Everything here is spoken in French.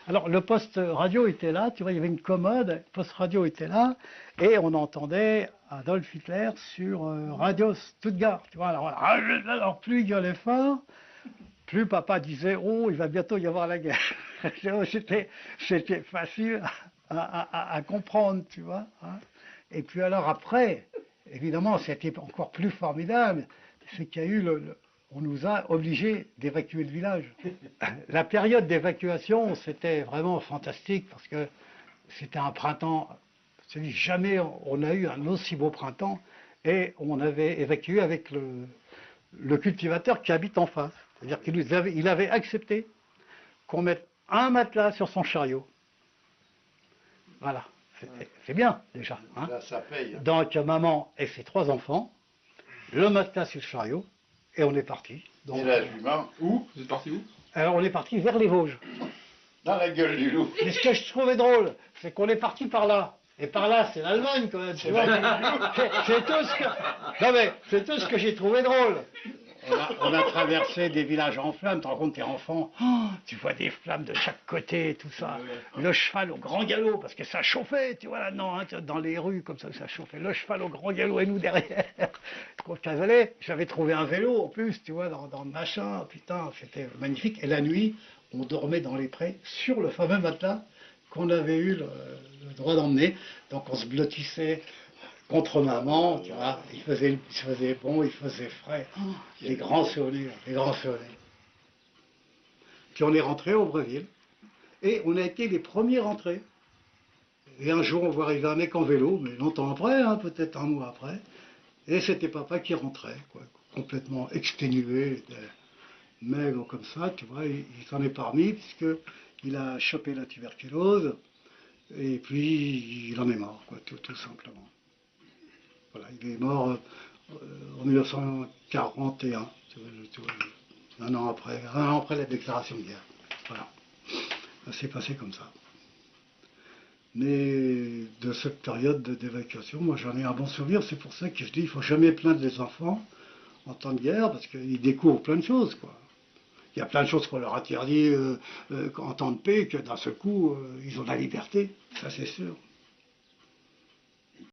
Alors le poste radio était là, tu vois, il y avait une commode, le poste radio était là, et on entendait Adolf Hitler sur Radio Stuttgart, tu vois. Alors plus il gueulait fort, plus papa disait, oh, il va bientôt y avoir la guerre. C'était facile à comprendre, tu vois, hein. Et puis alors après, évidemment, c'était encore plus formidable, c'est qu'il y a eu on nous a obligés d'évacuer le village. La période d'évacuation, c'était vraiment fantastique parce que c'était un printemps, je me dis, jamais on a eu un aussi beau printemps et on avait évacué avec le cultivateur qui habite en face. C'est-à-dire il avait accepté qu'on mette un matelas sur son chariot. Voilà, c'est bien déjà, hein. Là, ça paye. Donc maman et ses 3 enfants, le matelas sur le chariot, et on est parti. Donc, Et la jument, où? Vous êtes parti où? alors on est parti vers les Vosges. Dans la gueule du loup. Mais ce que je trouvais drôle, c'est qu'on est parti par là. Et par là, c'est l'Allemagne quand même. Tu vois. C'est tout ce que. Non mais, c'est tout ce que j'ai trouvé drôle. On a traversé des villages en flammes, tu te rends compte, t'es enfant, oh, tu vois des flammes de chaque côté, tout ça. Le cheval au grand galop, parce que ça chauffait, tu vois là-dedans, hein, dans les rues, comme ça chauffait. Le cheval au grand galop et nous derrière. J'avais trouvé un vélo en plus, tu vois, dans le machin, putain, c'était magnifique. Et la nuit, on dormait dans les prés sur le fameux matelas qu'on avait eu le droit d'emmener. Donc on se blottissait contre maman, tu vois, il faisait bon, il faisait frais. Oh, les grands souvenirs, les grands souvenirs. Puis on est rentré au Breville, et on a été les premiers rentrés. Et un jour, on voit arriver un mec en vélo, mais longtemps après, hein, peut-être un mois après, et c'était papa qui rentrait, quoi, complètement exténué, maigre comme ça, tu vois, il s'en est parmi, puisqu'il a chopé la tuberculose, et puis il en est mort, quoi, tout simplement. Voilà, il est mort en 1941, un an après la déclaration de guerre. Voilà, ça s'est passé comme ça. Mais de cette période d'évacuation, moi j'en ai un bon souvenir, c'est pour ça que je dis il ne faut jamais plaindre les enfants en temps de guerre, parce qu'ils découvrent plein de choses, quoi. Il y a plein de choses qu'on leur interdit en temps de paix, que d'un seul coup, ils ont la liberté, ça c'est sûr.